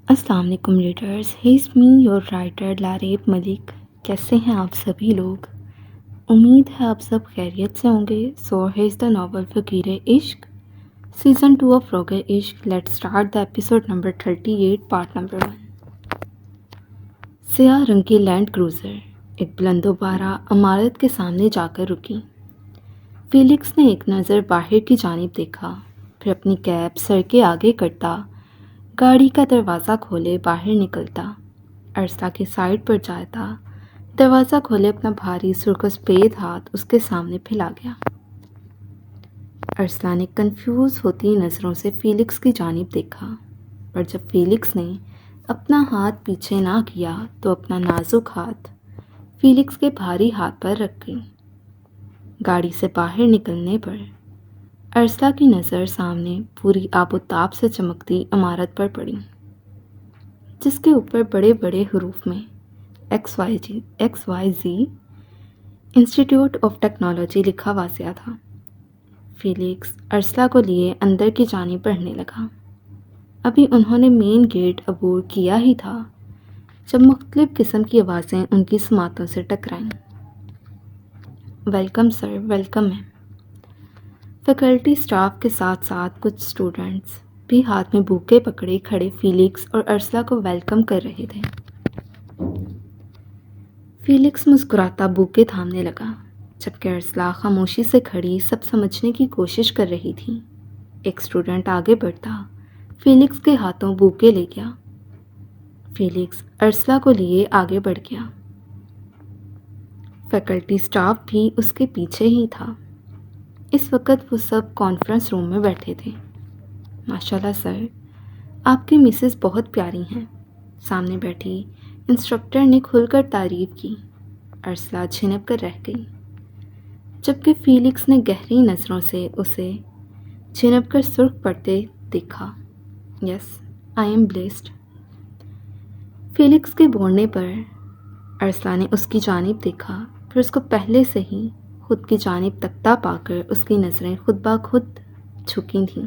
السلام علیکم readers, here's me your writer Laraib Malik. کیسے ہیں آپ سبھی لوگ؟ امید ہے آپ سب خیریت سے ہوں گے۔ سو ہیز دا ناول فقیر عشق سیزن 2 آف روگ عشق۔ Let start the episode number 38 part number 1۔ سیاہ رنگ کی لینڈ کروزر ایک بلند و بالا عمارت کے سامنے جا کر رکی۔ فیلکس نے ایک نظر باہر کی جانب دیکھا، پھر اپنی کیب سر کے آگے کرتا گاڑی کا دروازہ کھولے باہر نکلتا، ارسلہ کی سائڈ پر جاتا، دروازہ کھولے اپنا بھاری سرخ ہاتھ اس کے سامنے پھیلا گیا۔ ارسلہ نے کنفیوز ہوتی نظروں سے فیلکس کی جانب دیکھا، پر جب فیلکس نے اپنا ہاتھ پیچھے نہ کیا تو اپنا نازک ہاتھ فیلکس کے بھاری ہاتھ پر رکھ گئی۔ گاڑی سے باہر نکلنے پر ارسلہ کی نظر سامنے پوری آب و تاب سے چمکتی عمارت پر پڑی، جس کے اوپر بڑے بڑے حروف میں XYZ انسٹیٹیوٹ آف ٹیکنالوجی لکھا واضح تھا۔ فیلکس ارسلہ کو لیے اندر کی جانب بڑھنے لگا۔ ابھی انہوں نے مین گیٹ عبور کیا ہی تھا جب مختلف قسم کی آوازیں ان کی سماعتوں سے ٹکرائیں۔ ویلکم سر، ویلکم میم۔ فیکلٹی سٹاف کے ساتھ ساتھ کچھ اسٹوڈنٹس بھی ہاتھ میں بوکے پکڑے کھڑے فیلکس اور ارسلہ کو ویلکم کر رہے تھے۔ فیلکس مسکراتا بوکے تھامنے لگا، جبکہ ارسلہ خاموشی سے کھڑی سب سمجھنے کی کوشش کر رہی تھی۔ ایک اسٹوڈنٹ آگے بڑھتا فیلکس کے ہاتھوں بوکے لے گیا۔ فیلکس ارسلہ کو لیے آگے بڑھ گیا۔ فیکلٹی سٹاف بھی اس کے پیچھے ہی تھا۔ اس وقت وہ سب کانفرنس روم میں بیٹھے تھے۔ ماشاءاللہ سر، آپ کی مسز بہت پیاری ہیں، سامنے بیٹھی انسٹرکٹر نے کھل کر تعریف کی۔ ارسلہ جھنک کر رہ گئی، جبکہ فیلکس نے گہری نظروں سے اسے جھنک کر سرخ پڑتے دیکھا۔ یس، آئی ایم بلیسڈ۔ فیلکس کے بولنے پر ارسلہ نے اس کی جانب دیکھا، پھر اس کو پہلے سے ہی خود کی جانب تکتا پا کر اس کی نظریں خود بخود جھکی تھیں۔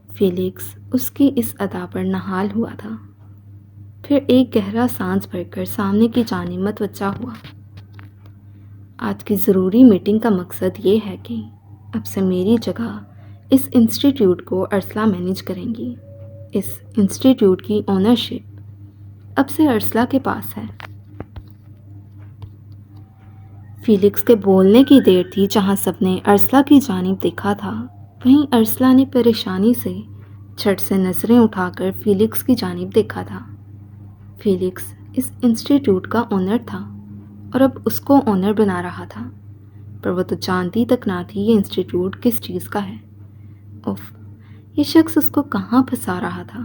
فیلکس اس کی اس ادا پر نہال ہوا تھا، پھر ایک گہرا سانس بھر کر سامنے کی جانب متوجہ ہوا۔ آج کی ضروری میٹنگ کا مقصد یہ ہے کہ اب سے میری جگہ اس انسٹیٹیوٹ کو ارسلہ مینیج کریں گی۔ اس انسٹیٹیوٹ کی اونرشپ اب سے ارسلہ کے پاس ہے۔ فیلکس کے بولنے کی دیر تھی جہاں سب نے ارسلہ کی جانب دیکھا تھا، وہیں ارسلہ نے پریشانی سے جھٹ سے نظریں اٹھا کر فیلکس کی جانب دیکھا تھا۔ فیلکس اس انسٹیٹیوٹ کا اونر تھا اور اب اس کو اونر بنا رہا تھا، پر وہ تو جانتی تک نہ تھی یہ انسٹیٹیوٹ کس چیز کا ہے۔ اوف، یہ شخص اس کو کہاں پھنسا رہا تھا؟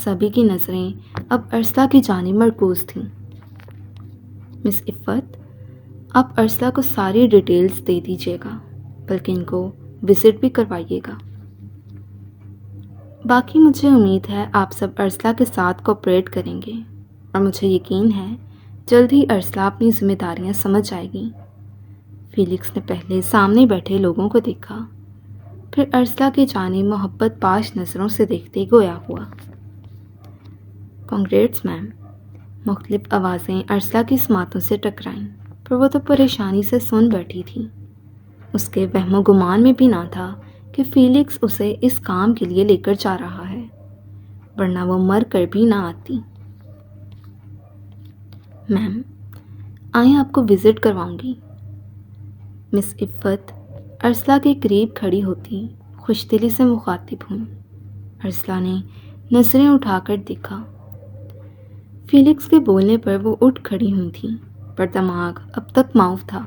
سبھی کی نظریں اب ارسلہ کی جانب مرکوز تھیں۔ مس عفت، آپ ارسلہ کو ساری ڈیٹیلز دے دیجیے گا، بلکہ ان کو وزٹ بھی کروائیے گا۔ باقی مجھے امید ہے آپ سب ارسلہ کے ساتھ کوآپریٹ کریں گے، اور مجھے یقین ہے جلد ہی ارسلہ اپنی ذمہ داریاں سمجھ جائے گی۔ فیلکس نے پہلے سامنے بیٹھے لوگوں کو دیکھا، پھر ارسلہ کی جانب محبت پاش نظروں سے دیکھتے گویا ہوا۔ کانگریٹس میم۔ مختلف آوازیں ارسلہ کی سماعتوں سے ٹکرائیں، پر وہ تو پریشانی سے سن بیٹھی تھی۔ اس کے وہم و گمان میں بھی نہ تھا کہ فیلکس اسے اس کام کے لیے لے کر جا رہا ہے، ورنہ وہ مر کر بھی نہ آتی۔ میم، آئیں آپ کو وزٹ کرواؤں گی۔ مس عفت ارسلہ کے قریب کھڑی ہوتی خوش دلی سے مخاطب ہوئی۔ ارسلہ نے نظریں اٹھا کر دیکھا۔ فیلکس کے بولنے پر وہ اٹھ کھڑی ہوئی تھی، پر دماغ اب تک معاف تھا۔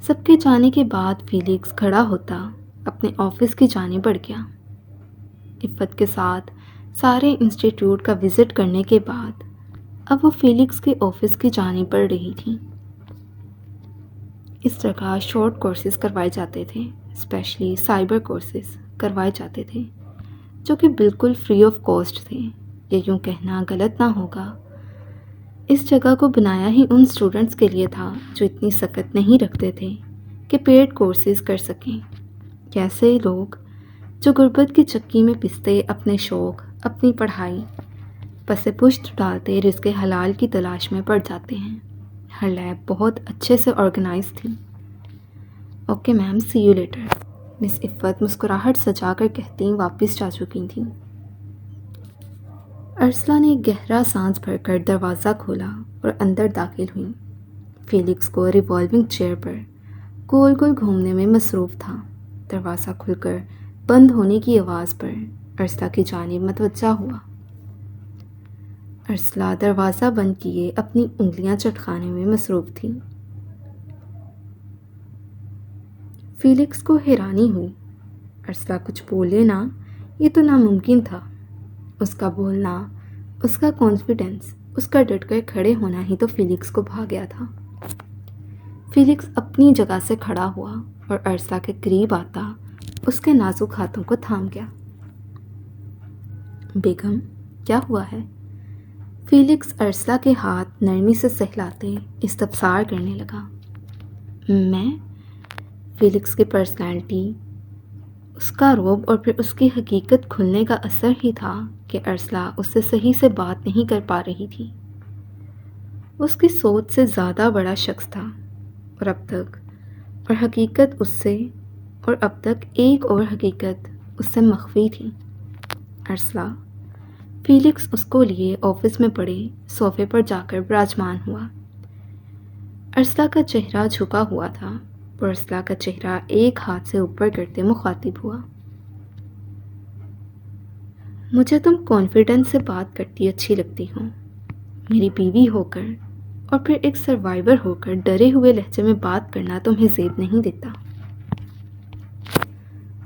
سب کے جانے کے بعد فیلکس کھڑا ہوتا اپنے آفس کی جانب بڑھ گیا۔ عفت کے ساتھ سارے انسٹیٹیوٹ کا وزٹ کرنے کے بعد اب وہ فیلکس کے آفس کی جانب بڑھ رہی تھی۔ اس جگہ شارٹ کورسز کروائے جاتے تھے، اسپیشلی سائبر کورسز کروائے جاتے تھے، جو کہ بالکل فری آف کاسٹ تھے۔ یہ یوں کہنا غلط نہ ہوگا، اس جگہ کو بنایا ہی ان اسٹوڈنٹس کے لیے تھا جو اتنی سکت نہیں رکھتے تھے کہ پیڈ کورسز کر سکیں۔ کیسے لوگ جو غربت کی چکی میں پستے اپنے شوق، اپنی پڑھائی پس پشت ڈالتے رزق حلال کی تلاش میں پڑ جاتے ہیں۔ ہر لیب بہت اچھے سے آرگنائز تھی۔ Okay ma'am, see you later, miss Iffat مسکراہٹ سجا کر کہتی واپس جا چکی تھیں۔ ارسلہ نے گہرا سانس بھر کر دروازہ کھولا اور اندر داخل ہوئی۔ فیلکس کو ریوالونگ چیئر پر گول گول گھومنے میں مصروف تھا۔ دروازہ کھل کر بند ہونے کی آواز پر ارسلہ کی جانب متوجہ ہوا۔ ارسلہ دروازہ بند کیے اپنی انگلیاں چٹکانے میں مصروف تھی۔ فیلکس کو حیرانی ہوئی۔ ارسلہ کچھ بولے نہ، یہ تو ناممکن تھا۔ اس کا بولنا، اس کا کانفیڈنس، اس کا ڈٹ کر کھڑے ہونا ہی تو فیلکس کو بھا گیا تھا۔ فیلکس اپنی جگہ سے کھڑا ہوا اور ارسلہ کے قریب آتا اس کے نازک ہاتھوں کو تھام گیا۔ بیگم، کیا ہوا ہے؟ فیلکس ارسلہ کے ہاتھ نرمی سے سہلاتے استفسار کرنے لگا۔ میں؟ فیلکس کی پرسنالٹی، اس کا رعب اور پھر اس کی حقیقت کھلنے کا اثر ہی تھا کہ ارسلہ اس سے صحیح سے بات نہیں کر پا رہی تھی۔ اس کی سوچ سے زیادہ بڑا شخص تھا اور اب تک ایک اور حقیقت اس سے مخفی تھی۔ ارسلہ، فیلکس اس کو لیے آفس میں پڑے صوفے پر جا کر براجمان ہوا۔ ارسلہ کا چہرہ جھکا ہوا تھا اور ارسلہ کا چہرہ ایک ہاتھ سے اوپر کرتے مخاطب ہوا۔ مجھے تم کانفیڈنس سے بات کرتی اچھی لگتی ہو۔ میری بیوی ہو کر اور پھر ایک سروائیور ہو کر ڈرے ہوئے لہجے میں بات کرنا تمہیں زیب نہیں دیتا۔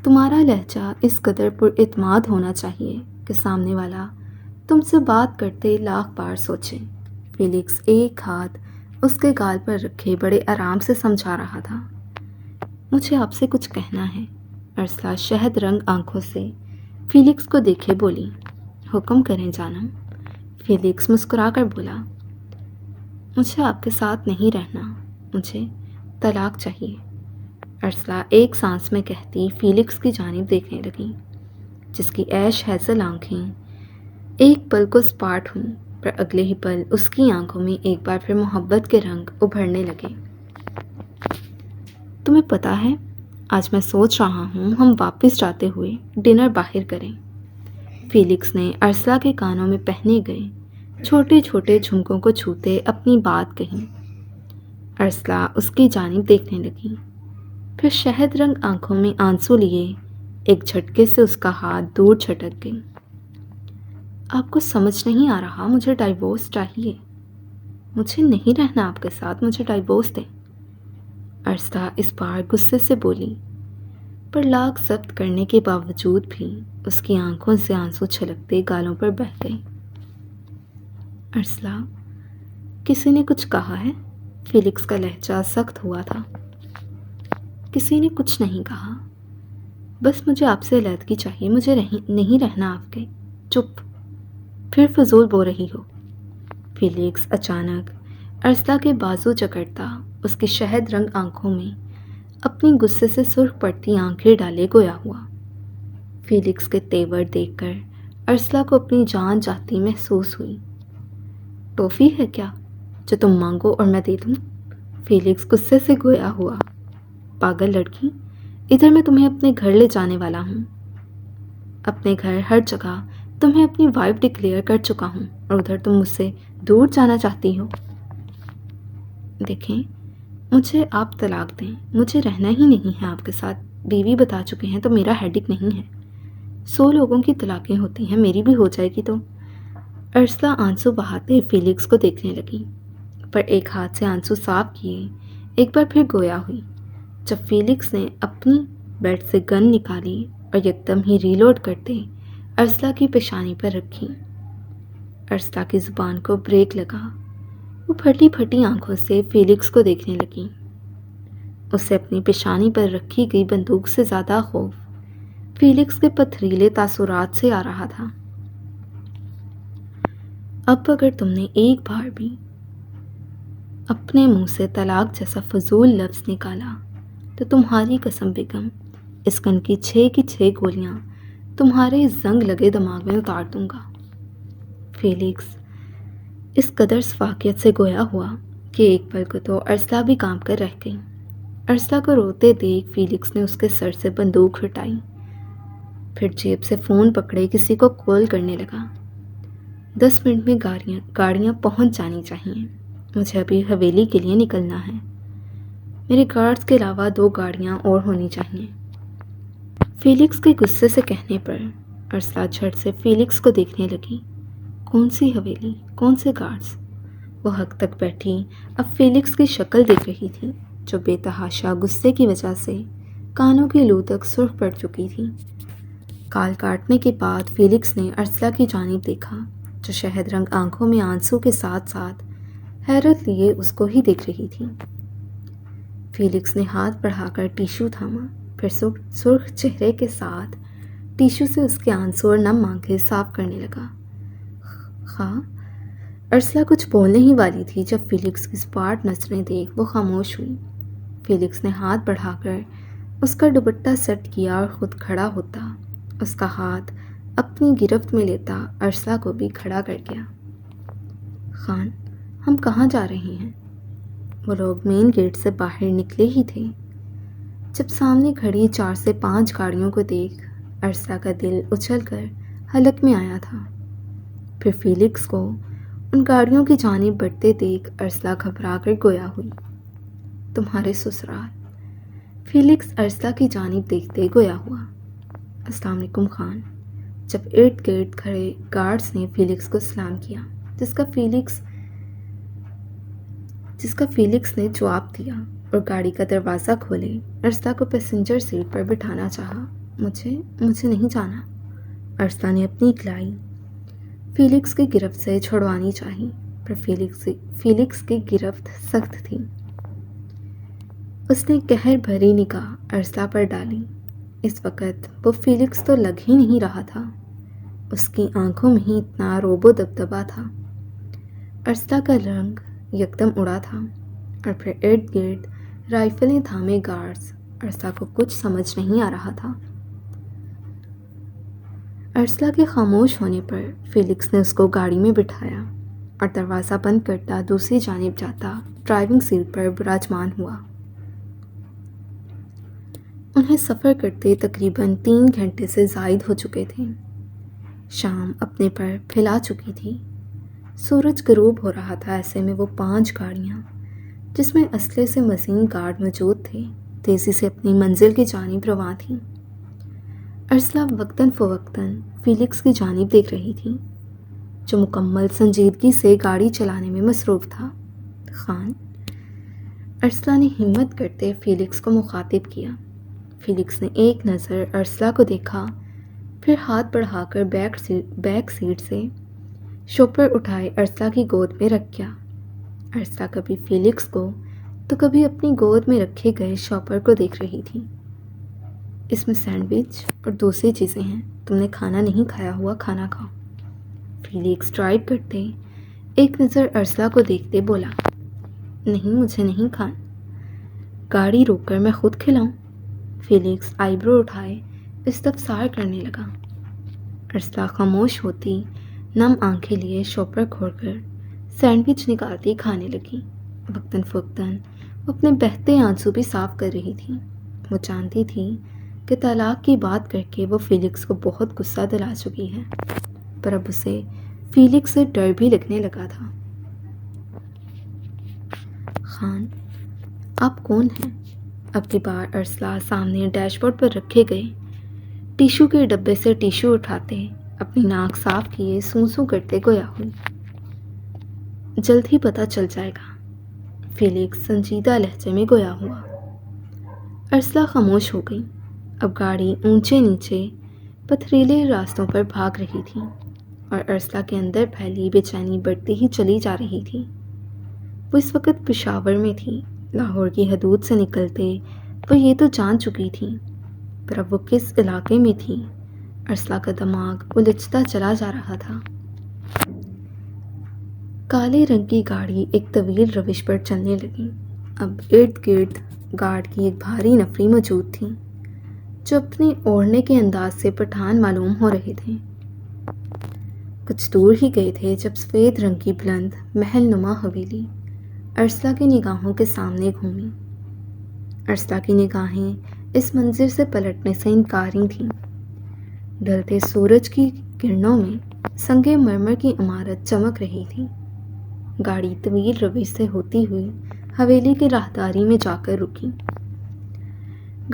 تمہارا لہجہ اس قدر پر اعتماد ہونا چاہیے کہ سامنے والا تم سے بات کرتے لاکھ بار سوچے۔ فیلکس ایک ہاتھ اس کے گال پر رکھے بڑے آرام سے سمجھا رہا تھا۔ مجھے آپ سے کچھ کہنا ہے۔ ارسلہ شہد رنگ آنکھوں سے فیلکس کو دیکھے بولی۔ حکم کریں جانم۔ فیلکس مسکرا کر بولا، مجھے آپ کے ساتھ نہیں رہنا، مجھے طلاق چاہیے۔ ارسلہ ایک سانس میں کہتی فیلکس کی جانب دیکھنے لگی، جس کی ایش ہیزل آنکھیں ایک پل کو سپاٹ ہوئیں، پر اگلے ہی پل اس کی آنکھوں میں ایک بار پھر محبت کے رنگ ابھرنے لگے۔ تمہیں پتہ ہے، آج میں سوچ رہا ہوں ہم واپس جاتے ہوئے ڈنر باہر کریں۔ فیلکس نے ارسلہ کے کانوں میں پہنے گئے چھوٹے چھوٹے جھمکوں کو چھوتے اپنی بات کہی۔ ارسلہ اس کی جانب دیکھنے لگی، پھر شہد رنگ آنکھوں میں آنسو لیے ایک جھٹکے سے اس کا ہاتھ دور چھٹک گئی۔ آپ کو سمجھ نہیں آ رہا، مجھے ڈائیورس چاہیے۔ مجھے نہیں رہنا آپ کے ساتھ، مجھے ڈائیورس دیں۔ ارسلہ اس بار غصے سے بولی، پر لاکھ ضبط کرنے کے باوجود بھی اس کی آنکھوں سے آنسو چھلکتے گالوں پر بہہ گئے۔ ارسلہ، کسی نے کچھ کہا ہے؟ فیلکس کا لہجہ سخت ہوا تھا۔ کسی نے کچھ نہیں کہا، بس مجھے آپ سے علیحدگی چاہیے، مجھے نہیں رہنا آپ کے۔ چپ، پھر فضول بول رہی ہو۔ فیلکس اچانک ارسلہ کے بازو جکڑتا اس کی شہد رنگ آنکھوں میں اپنی غصے سے سرخ پڑتی آنکھیں ڈالے گویا ہوا۔ فیلکس کے تیور دیکھ کر ارسلہ کو اپنی جان جاتی محسوس ہوئی۔ ٹافی ہے کیا جو تم مانگو اور میں دے دوں؟ فیلکس غصے سے گویا ہوا۔ پاگل لڑکی، ادھر میں تمہیں اپنے گھر لے جانے والا ہوں۔ اپنے گھر ہر جگہ تمہیں اپنی وائف ڈکلیئر کر چکا ہوں اور ادھر تم مجھ سے دور جانا چاہتی ہو۔ دیکھیں، مجھے آپ طلاق دیں، مجھے رہنا ہی نہیں ہے آپ کے ساتھ۔ بیوی بتا چکے ہیں تو میرا ہیڈک نہیں ہے۔ 100 لوگوں کی طلاقیں ہوتی ہیں، میری بھی ہو جائے گی تو۔ ارسلہ آنسو بہاتے فیلکس کو دیکھنے لگی، پر ایک ہاتھ سے آنسو صاف کیے ایک بار پھر گویا ہوئی۔ جب فیلکس نے اپنی بیلٹ سے گن نکالی اور یکدم ہی ریلوڈ کرتے ارسلہ کی پیشانی پر رکھی، ارسلہ کی زبان کو بریک لگا۔ وہ پھٹی پھٹی آنکھوں سے فیلکس کو دیکھنے لگی۔ اسے اپنی پیشانی پر رکھی گئی بندوق سے زیادہ خوف فیلکس کے پتھریلے تاثرات سے آ رہا تھا۔ اب اگر تم نے ایک بار بھی اپنے منہ سے طلاق جیسا فضول لفظ نکالا تو تمہاری قسم بیگم، اس گن کی 6 کی 6 گولیاں تمہارے زنگ لگے دماغ میں اتار دوں گا۔ فیلکس اس قدر اس واقعیت سے گویا ہوا کہ ایک پل کو تو ارسلہ بھی کانپ کر رہ گئی۔ ارسلہ کو روتے دیکھ فیلکس نے اس کے سر سے بندوق ہٹائی، پھر جیب سے فون پکڑے کسی کو کال کرنے لگا۔ 10 منٹ میں گاڑیاں پہنچ جانی چاہیے، مجھے ابھی حویلی کے لیے نکلنا ہے۔ میرے گارڈز کے علاوہ 2 گاڑیاں اور ہونی چاہیے۔ فیلکس کے غصے سے کہنے پر ارسلہ جھٹ سے فیلکس کو دیکھنے لگی۔ کون سی حویلی، کون سے گارڈز؟ وہ حق تک بیٹھی اب فیلکس کی شکل دیکھ رہی تھی جو بے تحاشا غصے کی وجہ سے کانوں کی لو تک سرخ پڑ چکی تھی۔ کال کاٹنے کے بعد فیلکس نے ارسلہ کی جانب دیکھا جو شہد رنگ آنکھوں میں آنسو کے ساتھ ساتھ حیرت لیے اس کو ہی دیکھ رہی تھی۔ فیلکس نے ہاتھ بڑھا کر ٹیشو تھاما، پھر سرخ چہرے کے ساتھ ٹیشو سے اس کے آنسو اور نم آنکھیں صاف کرنے لگا۔ ارسلہ کچھ بولنے ہی والی تھی جب فیلکس کی سپاٹ نظریں دیکھ وہ خاموش ہوئی۔ فیلکس نے ہاتھ بڑھا کر اس کا دوپٹہ سیٹ کیا اور خود کھڑا ہوتا اس کا ہاتھ اپنی گرفت میں لیتا ارسلہ کو بھی کھڑا کر گیا۔ خان، ہم کہاں جا رہے ہیں؟ وہ لوگ مین گیٹ سے باہر نکلے ہی تھے جب سامنے کھڑی 4 سے 5 گاڑیوں کو دیکھ ارسلہ کا دل اچھل کر حلق میں آیا تھا۔ پھر فیلکس کو ان گاڑیوں کی جانب بڑھتے دیکھ ارسلہ گھبرا کر گویا ہوئی۔ تمہارے سسرال، فیلکس ارسلہ کی جانب دیکھتے گویا ہوا۔ السلام علیکم خان، جب ارد گرد کھڑے گارڈز نے فیلکس کو سلام کیا جس کا فیلکس نے جواب دیا اور گاڑی کا دروازہ کھولے ارسلہ کو پیسنجر سیٹ پر بٹھانا چاہا۔ مجھے نہیں جانا، ارسلہ نے اپنی کلائی فیلکس کی گرفت سے چھڑوانی چاہی، پر فیلکس کی گرفت سخت تھی۔ اس نے قہر بھری نگاہ ارسلہ پر ڈالی۔ اس وقت وہ فیلکس تو لگ ہی نہیں رہا تھا، اس کی آنکھوں میں ہی اتنا روب و دبدبا تھا۔ ارسلہ کا رنگ یکدم اڑا تھا اور پھر ارد گرد رائفلیں تھامے گارڈز۔ ارسلہ کو کچھ سمجھ نہیں آ رہا تھا۔ ارسلہ کے خاموش ہونے پر فیلکس نے اس کو گاڑی میں بٹھایا اور دروازہ بند کرتا دوسری جانب جاتا ڈرائیونگ سیٹ پر براجمان ہوا۔ انہیں سفر کرتے تقریباً 3 گھنٹے سے زائد ہو چکے تھے۔ شام اپنے پر پھیلا چکی تھی، سورج غروب ہو رہا تھا۔ ایسے میں وہ 5 گاڑیاں جس میں اسلحے سے مزین گارڈ موجود تھے تیزی سے اپنی منزل کی جانب رواں تھیں۔ ارسلہ وقتاً فوقتاً فیلکس کی جانب دیکھ رہی تھی جو مکمل سنجیدگی سے گاڑی چلانے میں مصروف تھا۔ خان، ارسلہ نے ہمت کرتے فیلکس کو مخاطب کیا۔ فیلکس نے ایک نظر ارسلہ کو دیکھا، پھر ہاتھ بڑھا کر بیک سیٹ سے شوپر اٹھائے ارسلہ کی گود میں رکھ گیا۔ ارسلہ کبھی فیلکس کو تو کبھی اپنی گود میں رکھے گئے شوپر کو دیکھ رہی تھی۔ اس میں سینڈوچ اور دوسری چیزیں ہیں، تم نے کھانا نہیں کھایا ہوا، کھانا کھاؤ۔ فیلکس ڈرائیو کرتے ایک نظر ارسلہ کو دیکھتے بولا، نہیں مجھے نہیں کھانا، گاڑی روک کر میں خود کھلاؤں؟ فیلکس آئی برو اٹھائے استفسار کرنے لگا۔ ارسلہ خاموش ہوتی نم آنکھیں لیے شوپر کھول کر سینڈوچ نکالتی کھانے لگی۔ وقتاً فوقتاً وہ اپنے بہتے آنسو بھی صاف کر رہی تھی۔ وہ جانتی تھی کہ طلاق کی بات کر کے وہ فیلکس کو بہت غصہ دلا چکی ہے، پر اب اسے فیلکس سے ڈر بھی لگنے لگا تھا۔ خان، آپ کون ہیں؟ اب کی بار ارسلہ سامنے ڈیش بورڈ پر رکھے گئے ٹیشو کے ڈبے سے ٹیشو اٹھاتے اپنی ناک صاف کیے سوں کرتے گویا ہوئی۔ جلد ہی پتہ چل جائے گا، فیلکس سنجیدہ لہجے میں گویا ہوا۔ ارسلہ خاموش ہو گئی۔ اب گاڑی اونچے نیچے پتھریلے راستوں پر بھاگ رہی تھی اور ارسلہ کے اندر پھیلی بے چینی بڑھتی ہی چلی جا رہی تھی۔ وہ اس وقت پشاور میں تھی۔ لاہور کی حدود سے نکلتے وہ یہ تو جان چکی تھی، پر اب وہ کس علاقے میں تھی؟ ارسلہ کا دماغ الجھتا چلا جا رہا تھا۔ کالے رنگ کی گاڑی ایک طویل روش پر چلنے لگی۔ اب ارد گرد گارڈ کی ایک بھاری نفری موجود تھی جو اپنے اوڑھنے کے انداز سے پٹھان معلوم ہو رہے تھے۔ کچھ دور ہی گئے تھے جب سفید رنگ کی بلند محل نما حویلی ارسلہ کی نگاہوں کے سامنے گھومی۔ ارسلہ کی نگاہیں اس منظر سے پلٹنے سے انکاری تھیں۔ ڈھلتے سورج کی کرنوں میں سنگ مرمر کی عمارت چمک رہی تھی۔ گاڑی طویل روش سے ہوتی ہوئی حویلی کی راہداری میں جا کر رکی۔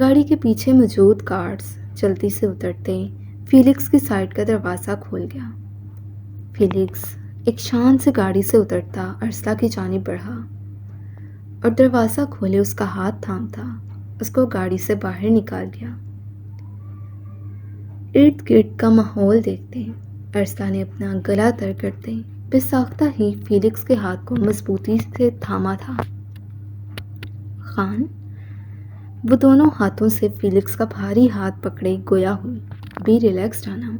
گاڑی کے پیچھے موجود گارڈز جلدی سے اترتے فیلکس کی سائڈ کا دروازہ کھول گیا۔ فیلکس ایک شان سے گاڑی سے اترتا ارسلہ کی جانب بڑھا اور دروازہ کھولے اس کا ہاتھ تھامتا اس کو گاڑی سے باہر نکال گیا۔ ارد گرد کا ماحول دیکھتے ارسلہ نے اپنا گلا تر کرتے بے ساختہ ہی فیلکس کے ہاتھ کو مضبوطی سے تھاما تھا۔ خان، وہ دونوں ہاتھوں سے فیلکس کا بھاری ہاتھ پکڑے گویا ہوئی، بی ریلیکس جانا،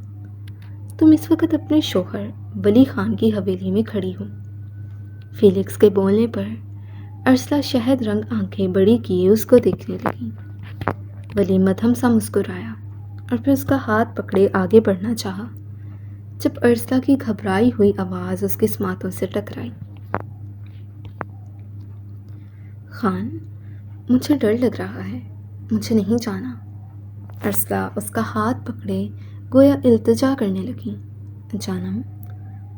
تم اس وقت اپنے شوہر ولی خان کی حویلی میں کھڑی ہو۔ فیلکس کے بولنے پر ارسلہ شہد رنگ آنکھیں بڑی کیے اس کو دیکھنے لگی۔ ولی مدھم سا مسکرایا اور پھر اس کا ہاتھ پکڑے آگے بڑھنا چاہا جب ارسلہ کی گھبرائی ہوئی آواز اس کے سماعتوں سے ٹکرائی۔ خان، مجھے ڈر لگ رہا ہے، مجھے نہیں جانا۔ ارسلہ اس کا ہاتھ پکڑے گویا التجا کرنے لگی۔ جانم،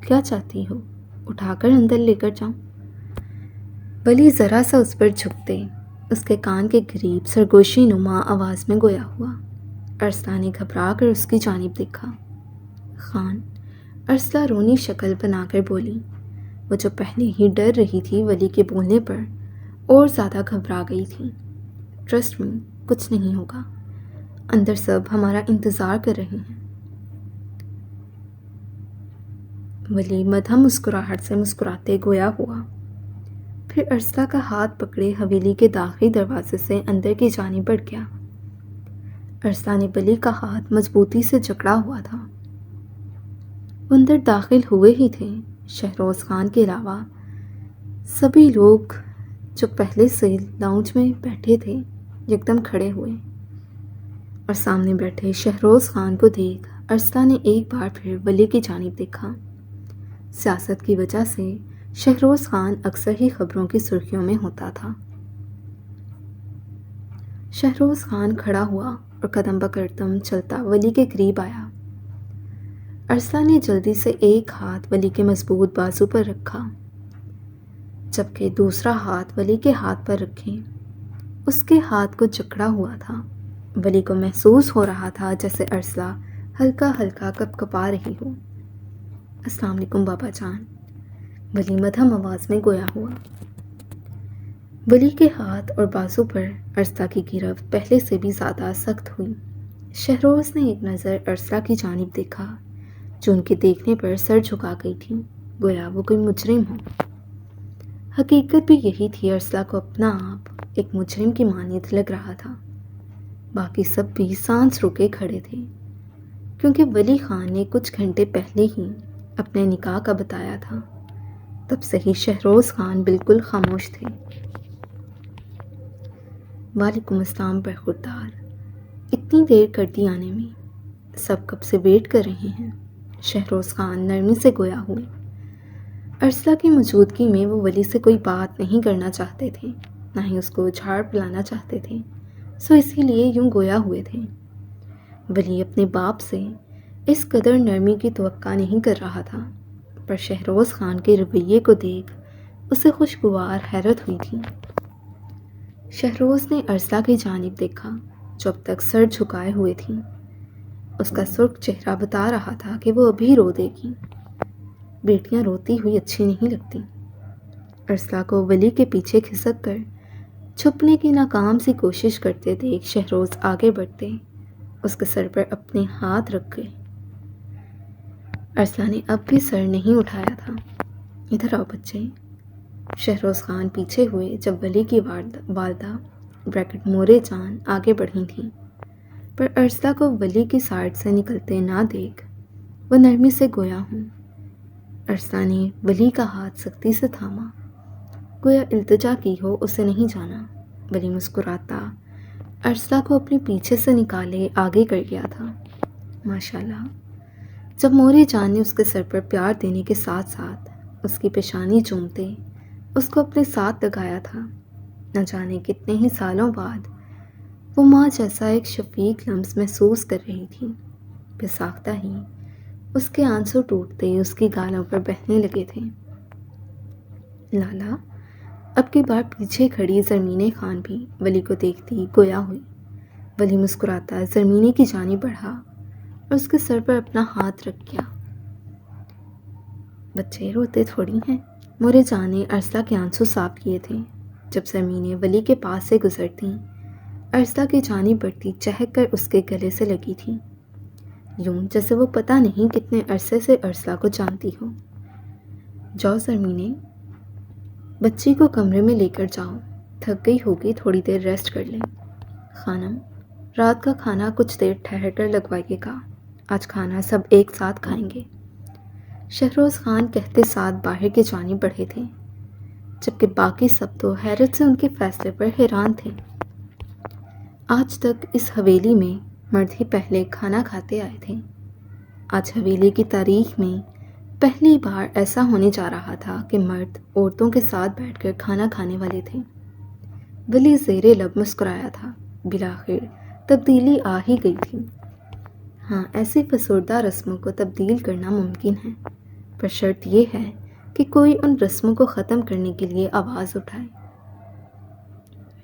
کیا چاہتی ہو؟ اٹھا کر اندر لے کر جاؤں؟ ولی ذرا سا اس پر جھکتے اس کے کان کے قریب سرگوشی نما آواز میں گویا ہوا۔ ارسلہ نے گھبرا کر اس کی جانب دیکھا۔ خان، ارسلہ رونی شکل بنا کر بولی۔ وہ جو پہلے ہی ڈر رہی تھی ولی کے بولنے پر اور زیادہ گھبرا گئی تھی۔ ٹرسٹ می، کچھ نہیں ہوگا، اندر سب ہمارا انتظار کر رہے ہیں۔ ولی مدھم مسکراہٹ سے مسکراتے گویا ہوا، پھر ارسلہ کا ہاتھ پکڑے حویلی کے داخلی دروازے سے اندر کی جانب بڑھ گیا۔ ارسلہ نے ولی کا ہاتھ مضبوطی سے جکڑا ہوا تھا۔ وہ اندر داخل ہوئے ہی تھے، شہروز خان کے علاوہ سبھی لوگ جو پہلے سے لاؤنج میں بیٹھے تھے یکدم کھڑے ہوئے اور سامنے بیٹھے شہروز خان کو دیکھ ارسلہ نے ایک بار پھر ولی کی جانب دیکھا۔ سیاست کی وجہ سے شہروز خان اکثر ہی خبروں کی سرخیوں میں ہوتا تھا۔ شہروز خان کھڑا ہوا اور قدم بقدم چلتا ولی کے قریب آیا۔ ارسلہ نے جلدی سے ایک ہاتھ ولی کے مضبوط بازو پر رکھا جبکہ دوسرا ہاتھ ولی کے ہاتھ پر رکھے اس کے ہاتھ کو جکڑا ہوا تھا۔ ولی کو محسوس ہو رہا تھا جیسے ارسلہ ہلکا ہلکا کپکپا رہی ہو۔ السلام علیکم بابا جان، ولی مدھم آواز میں گویا ہوا۔ ولی کے ہاتھ اور بازو پر ارسلہ کی گرفت پہلے سے بھی زیادہ سخت ہوئی۔ شہروز نے ایک نظر ارسلہ کی جانب دیکھا جو ان کے دیکھنے پر سر جھکا گئی تھی، گویا وہ کوئی مجرم ہو۔ حقیقت بھی یہی تھی، ارسلہ کو اپنا آپ ایک مجرم کی مانند لگ رہا تھا۔ باقی سب بھی سانس روکے کھڑے تھے کیونکہ ولی خان نے کچھ گھنٹے پہلے ہی اپنے نکاح کا بتایا تھا۔ تب سے ہی شہروز خان بالکل خاموش تھے۔ وعلیکم السلام برخوردار، اتنی دیر کر دی آنے میں، سب کب سے ویٹ کر رہے ہیں۔ شہروز خان نرمی سے گویا ہوئے۔ ارسلہ کی موجودگی میں وہ ولی سے کوئی بات نہیں کرنا چاہتے تھے، نہ ہی اس کو جھاڑ پلانا چاہتے تھے، سو اسی لیے یوں گویا ہوئے تھے۔ ولی اپنے باپ سے اس قدر نرمی کی توقع نہیں کر رہا تھا، پر شہروز خان کے رویے کو دیکھ اسے خوشگوار حیرت ہوئی تھی۔ شہروز نے ارسلہ کی جانب دیکھا جو اب تک سر جھکائے ہوئے تھی۔ اس کا سرخ چہرہ بتا رہا تھا کہ وہ ابھی رو دے گی۔ بیٹیاں روتی ہوئی اچھی نہیں لگتی۔ ارسلہ کو ولی کے پیچھے کھسک کر چھپنے کی ناکام سی کوشش کرتے دیکھ شہروز آگے بڑھتے اس کے سر پر اپنے ہاتھ رکھ گئے۔ ارسلہ نے اب بھی سر نہیں اٹھایا تھا۔ ادھر آؤ بچے۔ شہروز خان پیچھے ہوئے جب ولی کی والدہ بریکٹ مورے جان آگے بڑھی تھیں، پر ارسلہ کو ولی کی سائڈ سے نکلتے نہ دیکھ وہ نرمی سے گویا ہوں۔ ارسلہ نے ولی کا ہاتھ سختی سے تھاما، گویا التجا کی ہو اسے نہیں جانا۔ ولی مسکراتا ارسلہ کو اپنے پیچھے سے نکالے آگے کر گیا تھا۔ ماشاءاللہ، جب موری جان نے اس کے سر پر پیار دینے کے ساتھ ساتھ اس کی پیشانی چومتے اس کو اپنے ساتھ لگایا تھا، نہ جانے کتنے ہی سالوں بعد وہ ماں جیسا ایک شفیق لمس محسوس کر رہی تھی۔ پھر ساختہ ہی اس کے آنسو ٹوٹتے اس کی گالوں پر بہنے لگے تھے۔ لالا اب کی بار پیچھے کھڑی زرمین خان بھی ولی کو دیکھتی گویا ہوئی۔ ولی مسکراتا زرمینے کی جانب بڑھا اور اس کے سر پر اپنا ہاتھ رکھ گیا۔ بچے روتے تھوڑی ہیں، مورے جان نے ارسلہ کے آنسو صاف کیے تھے۔ جب زرمینے ولی کے پاس سے گزرتی ارسلہ کی جانب بڑھتی چہک کر اس کے گلے سے لگی تھی، یوں جیسے وہ پتہ نہیں کتنے عرصے سے ارسلہ کو جانتی ہو۔ جاؤ زرمینے، بچی کو کمرے میں لے کر جاؤ، تھک گئی ہوگی، تھوڑی دیر ریسٹ کر لیں۔ خانم، رات کا کھانا کچھ دیر ٹھہر کر لگوائیے گا، آج کھانا سب ایک ساتھ کھائیں گے، شہروز خان کہتے ساتھ باہر کی جانب بڑھے تھے، جبکہ باقی سب تو حیرت سے ان کے فیصلے پر حیران تھے۔ آج تک اس حویلی میں مرد ہی پہلے کھانا کھاتے آئے تھے، آج حویلی کی تاریخ میں پہلی بار ایسا ہونے جا رہا تھا کہ مرد عورتوں کے ساتھ بیٹھ کر کھانا کھانے والے تھے۔ ولی زیر لب مسکرایا تھا، بالآخر تبدیلی آ ہی گئی تھی۔ ہاں، ایسی فسردہ رسموں کو تبدیل کرنا ممکن ہے، پر شرط یہ ہے کہ کوئی ان رسموں کو ختم کرنے کے لیے آواز اٹھائے۔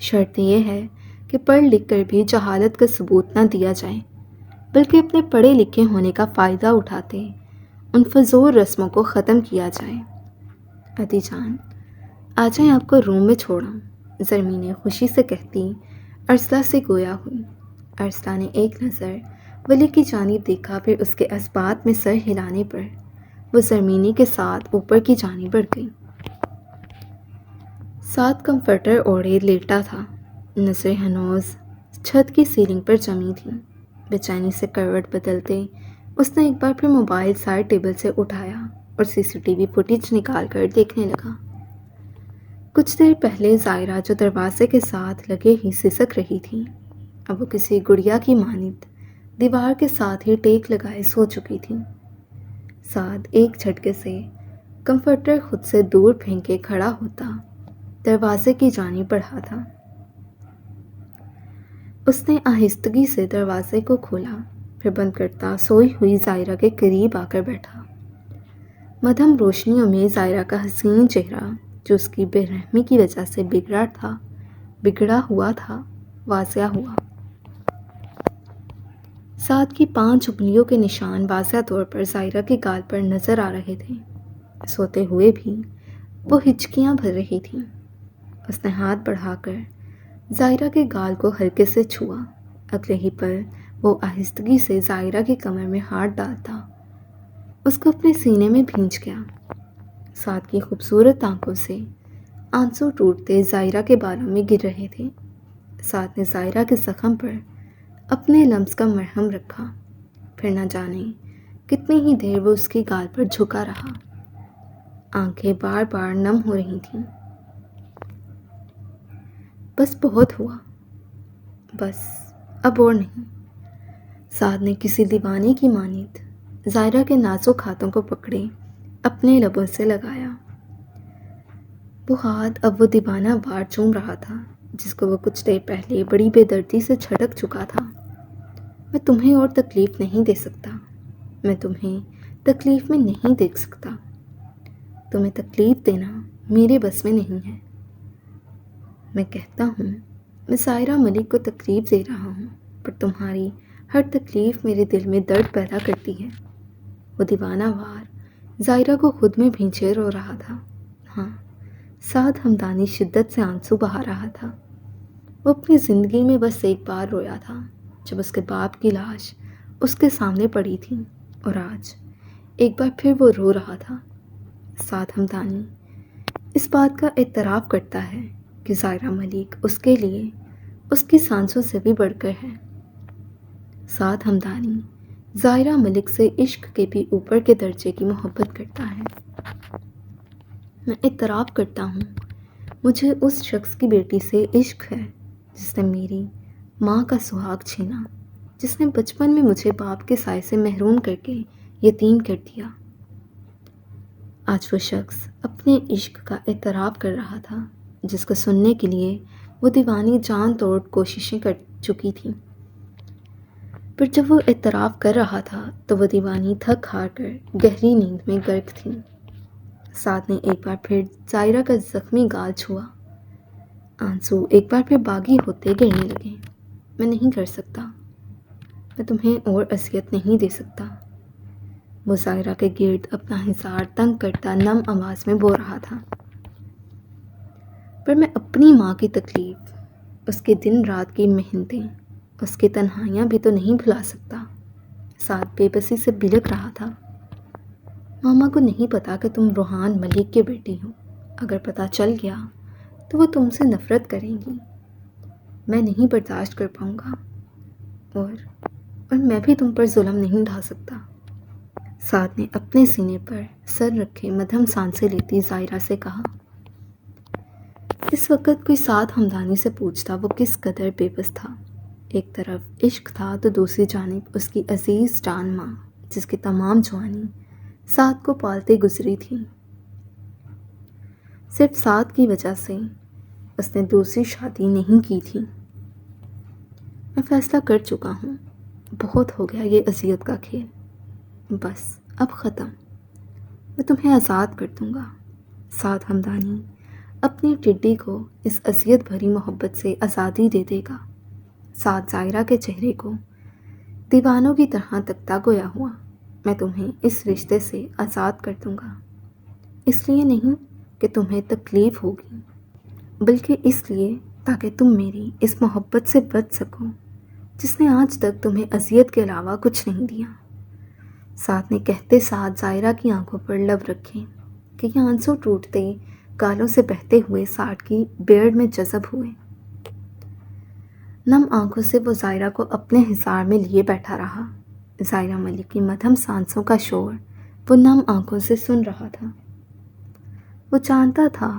شرط یہ ہے کہ پڑھ لکھ کر بھی جہالت کا ثبوت نہ دیا جائے، بلکہ اپنے پڑھے لکھے ہونے کا فائدہ اٹھاتے ان فضول رسموں کو ختم کیا جائے۔ عدی جان، آ جائیں، آپ کو روم میں چھوڑاں، زرمینے خوشی سے کہتی ارسلہ سے گویا ہوئی۔ ارسلہ نے ایک نظر ولی کی جانب دیکھا، پھر اس کے اسبات میں سر ہلانے پر وہ زرمینے کے ساتھ اوپر کی جانب بڑھ گئی۔ ساتھ کمفرٹر اوڑھے لیٹا تھا، نظریں ہنوز چھت کی سیلنگ پر جمی تھیں۔ بے چینی سے کروٹ بدلتے اس نے ایک بار پھر موبائل سائڈ ٹیبل سے اٹھایا اور CCTV فوٹیج نکال کر دیکھنے لگا۔ کچھ دیر پہلے زائرہ جو دروازے کے ساتھ لگے ہی سسک رہی تھی، اب وہ کسی گڑیا کی مانند دیوار کے ساتھ ہی ٹیک لگائے سو چکی تھی۔ ساتھ ایک جھٹکے سے کمفرٹر خود سے دور پھینکے کھڑا ہوتا دروازے کی جانب بڑھا تھا۔ اس نے آہستگی سے دروازے کو کھولا، پھر بند کرتا سوئی ہوئی زائرہ کے قریب آ کر بیٹھا۔ مدھم روشنیوں میں زائرہ کا حسین چہرہ، جو اس کی بے رحمی کی وجہ سے بگڑا ہوا تھا، واضح ہوا۔ ساتھ کی 5 انگلیوں کے نشان واضح طور پر زائرہ کے گال پر نظر آ رہے تھے۔ سوتے ہوئے بھی وہ ہچکیاں بھر رہی تھیں۔ اس نے ہاتھ بڑھا کر زائرہ کے گال کو ہلکے سے چھوا، اگلے ہی پل وہ آہستگی سے زائرہ کی کمر میں ہاتھ ڈالتا اس کو اپنے سینے میں بھینچ گیا۔ ساتھ کی خوبصورت آنکھوں سے آنسو ٹوٹتے زائرہ کے بالوں میں گر رہے تھے۔ ساتھ نے زائرہ کے زخم پر اپنے لمس کا مرہم رکھا، پھر نہ جانے کتنی ہی دیر وہ اس کی گال پر جھکا رہا۔ آنکھیں بار بار نم ہو رہی تھیں۔ بس بہت ہوا، بس اب اور نہیں۔ سعد نے کسی دیوانے کی مانند زائرہ کے نازک ہاتھوں کو پکڑے اپنے لبوں سے لگایا۔ وہ ہاتھ اب وہ دیوانہ وار چوم رہا تھا جس کو وہ کچھ دیر پہلے بڑی بے دردی سے چھٹک چکا تھا۔ میں تمہیں اور تکلیف نہیں دے سکتا، میں تمہیں تکلیف میں نہیں دیکھ سکتا، تمہیں تکلیف دینا میرے بس میں نہیں ہے۔ میں کہتا ہوں میں زائرہ ملک کو تکلیف دے رہا ہوں، پر تمہاری ہر تکلیف میرے دل میں درد پیدا کرتی ہے۔ وہ دیوانہ وار زائرہ کو خود میں بھینچے رو رہا تھا۔ ہاں، سعد ہمدانی شدت سے آنسو بہا رہا تھا۔ وہ اپنی زندگی میں بس ایک بار رویا تھا، جب اس کے باپ کی لاش اس کے سامنے پڑی تھی، اور آج ایک بار پھر وہ رو رہا تھا۔ سعد ہمدانی اس بات کا اعتراف کرتا ہے کہ زائرہ ملک اس کے لیے اس کی سانسوں سے بھی بڑھ کر ہے۔ سعد ہمدانی زائرہ ملک سے عشق کے بھی اوپر کے درجے کی محبت کرتا ہے۔ میں اعتراف کرتا ہوں، مجھے اس شخص کی بیٹی سے عشق ہے جس نے میری ماں کا سہاگ چھینا، جس نے بچپن میں مجھے باپ کے سائے سے محروم کر کے یتیم کر دیا۔ آج وہ شخص اپنے عشق کا اعتراف کر رہا تھا، جس کو سننے کے لیے وہ دیوانی جان توڑ کوششیں کر چکی تھی۔ پر جب وہ اعتراف کر رہا تھا تو وہ دیوانی تھک ہار کر گہری نیند میں غرق تھی۔ سعد نے ایک بار پھر ظاہرہ کا زخمی گال چھوا۔ آنسو ایک بار پھر باغی ہوتے گرنے لگے۔ میں نہیں کر سکتا، میں تمہیں اور اذیت نہیں دے سکتا، وہ ظاہرہ کے گرد اپنا حصار تنگ کرتا نم آواز میں بول رہا تھا۔ پر میں اپنی ماں کی تکلیف، اس کے دن رات کی محنتیں، اس کی تنہائیاں بھی تو نہیں بھلا سکتا۔ سعد بے بسی سے بلک رہا تھا۔ ماما کو نہیں پتا کہ تم روحان ملک کے بیٹی ہو۔ اگر پتہ چل گیا تو وہ تم سے نفرت کریں گی۔ میں نہیں برداشت کر پاؤں گا، اور میں بھی تم پر ظلم نہیں ڈھا سکتا۔ سعد نے اپنے سینے پر سر رکھے مدھم سانسیں لیتی ظاہرہ سے کہا۔ اس وقت کوئی سعد ہمدانی سے پوچھتا وہ کس قدر بے بس تھا۔ ایک طرف عشق تھا تو دوسری جانب اس کی عزیز جان ماں، جس کی تمام جوانی سعد کو پالتے گزری تھی۔ صرف سعد کی وجہ سے اس نے دوسری شادی نہیں کی تھی۔ میں فیصلہ کر چکا ہوں، بہت ہو گیا یہ اذیت کا کھیل، بس اب ختم، میں تمہیں آزاد کر دوں گا۔ سعد ہمدانی اپنی ٹڈی کو اس اذیت بھری محبت سے آزادی دے دے گا۔ سعد ظاہرہ کے چہرے کو دیوانوں کی طرح تکتا گویا ہوا۔ میں تمہیں اس رشتے سے آزاد کر دوں گا، اس لیے نہیں کہ تمہیں تکلیف ہوگی، بلکہ اس لیے تاکہ تم میری اس محبت سے بچ سکو جس نے آج تک تمہیں اذیت کے علاوہ کچھ نہیں دیا۔ سعد نے کہتے ساتھ ظاہرہ کی آنکھوں پر لب رکھے کہ یہ آنسو ٹوٹتے گالوں سے بہتے ہوئے سعد کی بیڑ میں جذب ہوئے۔ نم آنکھوں سے وہ ظاہرہ کو اپنے حصار میں لیے بیٹھا رہا۔ ظاہرہ ملک کی مدھم سانسوں کا شور وہ نم آنکھوں سے سن رہا تھا۔ وہ جانتا تھا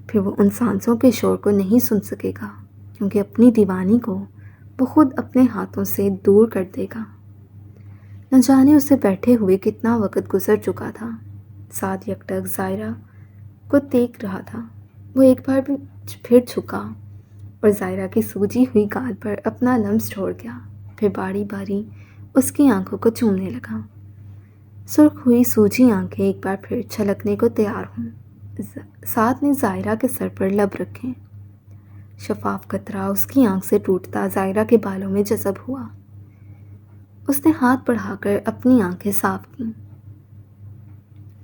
پھر وہ ان سانسوں کے شور کو نہیں سن سکے گا، کیونکہ اپنی دیوانی کو وہ خود اپنے ہاتھوں سے دور کر دے گا۔ نہ جانے اسے بیٹھے ہوئے کتنا وقت گزر چکا تھا۔ سعد یکٹک ظاہرہ کو دیکھ رہا تھا۔ وہ ایک بار پھر جھکا اور ظاہرہ کی سوجی ہوئی گال پر اپنا لمس چھوڑ گیا، پھر باری باری اس کی آنکھوں کو چومنے لگا۔ سرخ ہوئی سوجی آنکھیں ایک بار پھر چھلکنے کو تیار ہوں۔ سعد نے ظاہرہ کے سر پر لب رکھے۔ شفاف قطرہ اس کی آنکھ سے ٹوٹتا ظاہرہ کے بالوں میں جذب ہوا۔ اس نے ہاتھ بڑھا کر اپنی آنکھیں صاف کیں،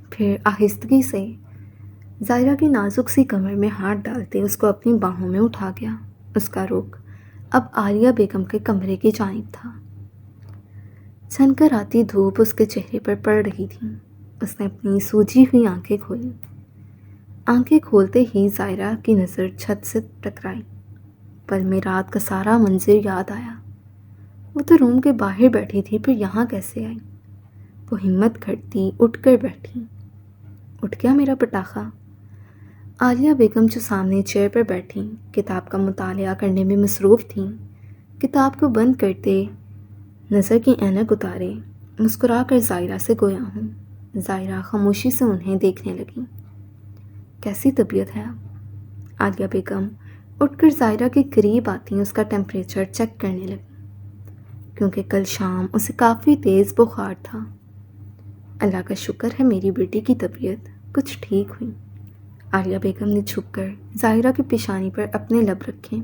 پھر آہستگی سے ظاہرہ کی نازک سی کمر میں ہاتھ ڈالتے اس کو اپنی باہوں میں اٹھا گیا۔ اس کا رخ اب عالیہ بیگم کے کمرے کی جانب تھا۔ چھن کر آتی دھوپ اس کے چہرے پر پڑ رہی تھی۔ اس نے اپنی سوجی ہوئی آنکھیں کھولیں۔ آنکھیں کھولتے ہی ظاہرہ کی نظر چھت سے ٹکرائی۔ پل میں رات کا سارا منظر یاد آیا۔ وہ تو روم کے باہر بیٹھی تھی، پھر یہاں کیسے آئی؟ وہ ہمت کرتی اٹھ کر بیٹھی۔ اٹھ گیا میرا پٹاخہ؟ عالیہ بیگم جو سامنے چیئر پر بیٹھی کتاب کا مطالعہ کرنے میں مصروف تھیں، کتاب کو بند کرتے نظر کی اینک اتارے مسکرا کر ظاہرہ سے گویا ہوں۔ ظاہرہ خاموشی سے انہیں دیکھنے لگی۔ کیسی طبیعت ہے اب؟ عالیہ بیگم اٹھ کر ظاہرہ کے قریب آتی اس کا ٹیمپریچر چیک کرنے لگی، کیونکہ کل شام اسے کافی تیز بخار تھا۔ اللہ کا شکر ہے میری بیٹی کی طبیعت کچھ ٹھیک ہوئی۔ عالیہ بیگم نے چھپ کر ظاہرہ کی پیشانی پر اپنے لب رکھے۔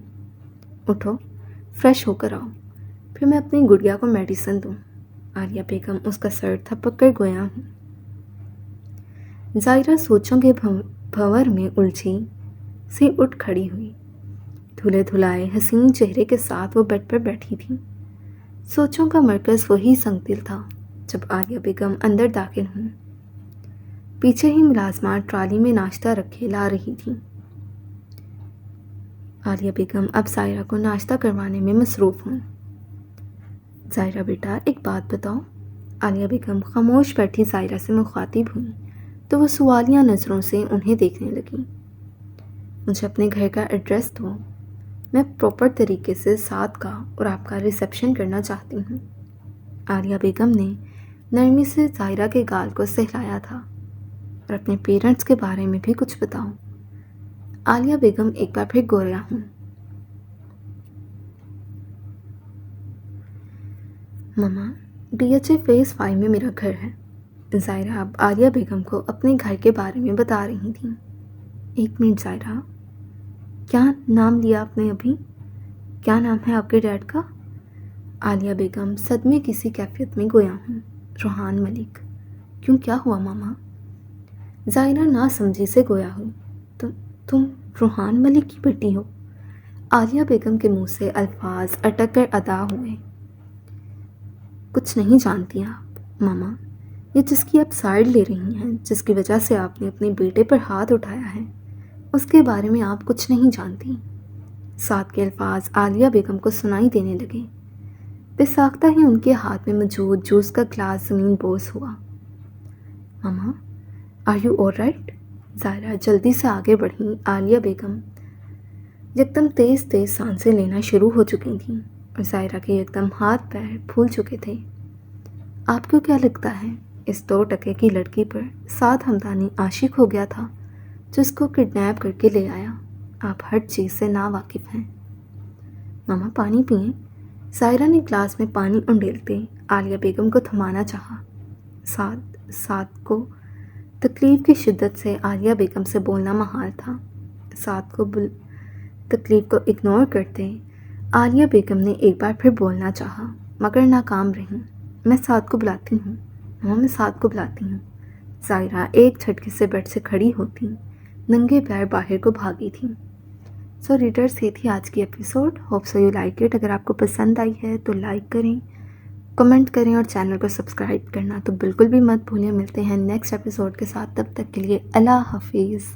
اٹھو، فریش ہو کر آؤ، پھر میں اپنی گڑیا کو میڈیسن دوں۔ عالیہ بیگم اس کا سر تھپک کر گویا ہوں۔ ظاہرہ سوچوں کے بھنور میں الجھی سی اٹھ کھڑی ہوئی۔ دھلے دھلائے حسین چہرے کے ساتھ وہ بیڈ پر بیٹھی تھی۔ سوچوں کا مرکز وہی سنگ دل تھا۔ جب عالیہ بیگم اندر داخل ہوں، پیچھے ہی ملازمات ٹرالی میں ناشتہ رکھے لا رہی تھی۔ عالیہ بیگم اب ظاہرہ کو ناشتہ کروانے میں مصروف ہوں۔ ظاہرہ بیٹا ایک بات بتاؤ۔ عالیہ بیگم خاموش بیٹھی ظاہرہ سے مخاطب ہوئی تو وہ سوالیہ نظروں سے انہیں دیکھنے لگی۔ مجھے اپنے گھر کا ایڈریس دو۔ میں پراپر طریقے سے ساتھ کا اور آپ کا ریسیپشن کرنا چاہتی ہوں۔ عالیہ بیگم نے نرمی سے ظاہرہ کے گال کو سہلایا تھا۔ اور اپنے پیرنٹس کے بارے میں بھی کچھ بتاؤ۔ عالیہ بیگم ایک بار پھر گویا ہوں۔ ماما، DHA فیز 5 میں میرا گھر ہے۔ ظاہرہ اب عالیہ بیگم کو اپنے گھر کے بارے میں بتا رہی تھیں۔ ایک منٹ ظاہرہ، کیا نام لیا آپ نے ابھی؟ کیا نام ہے آپ کے ڈیڈ کا؟ عالیہ بیگم صدمے کسی کیفیت میں گویا ہوں۔ روحان ملک۔ کیوں، کیا ہوا ماما؟ ظاہرہ نا سمجھی سے گویا ہوئی۔ تم روحان ملک کی بیٹی ہو؟ عالیہ بیگم کے منہ سے الفاظ اٹک کر ادا ہوئے۔ کچھ نہیں جانتی آپ ماما، یہ جس کی آپ سائڈ لے رہی ہیں، جس کی وجہ سے آپ نے اپنے بیٹے پر ہاتھ اٹھایا ہے، اس کے بارے میں آپ کچھ نہیں جانتی۔ ساتھ کے الفاظ عالیہ بیگم کو سنائی دینے لگے۔ بساختہ ہی ان کے ہاتھ میں موجود جوس کا گلاس زمین بوس ہوا۔ ماما، آر یو آل رائٹ؟ ظاہرہ جلدی سے آگے بڑھی۔ عالیہ بیگم یکدم تیز تیز سانسیں لینا شروع ہو چکی تھیں اور ظاہرہ کے یکدم ہاتھ پیر پھول چکے تھے۔ آپ کو کیا لگتا ہے اس 2 ٹکے کی لڑکی پر سعد ہمدانی عاشق ہو گیا تھا جو اس کو کڈنیپ کر کے لے آیا؟ آپ ہر چیز سے ناواقف ہیں۔ ماما پانی پئیں۔ ظاہرہ نے گلاس میں پانی انڈیلتے عالیہ بیگم کو تھمانا چاہا۔ سعد کو تکلیف کی شدت سے عالیہ بیگم سے بولنا محال تھا۔ سعد کو تکلیف کو اگنور کرتے عالیہ بیگم نے ایک بار پھر بولنا چاہا مگر ناکام رہیں۔ میں سعد کو بلاتی ہوں۔ ماما، میں سعد کو بلاتی ہوں۔ ظاہرہ ایک جھٹکے سے بیڈ سے کھڑی ہوتی ننگے پیر باہر کو بھاگی تھیں۔ سو ریڈرز، یہ تھی آج کی episode. Hope so you like it. اگر آپ کو پسند آئی ہے تو لائک کریں، کمنٹ کریں اور چینل کو سبسکرائب کرنا تو بالکل بھی مت بھولیں۔ ملتے ہیں نیکسٹ ایپیسوڈ کے ساتھ، تب تک کے لیے اللہ حافظ۔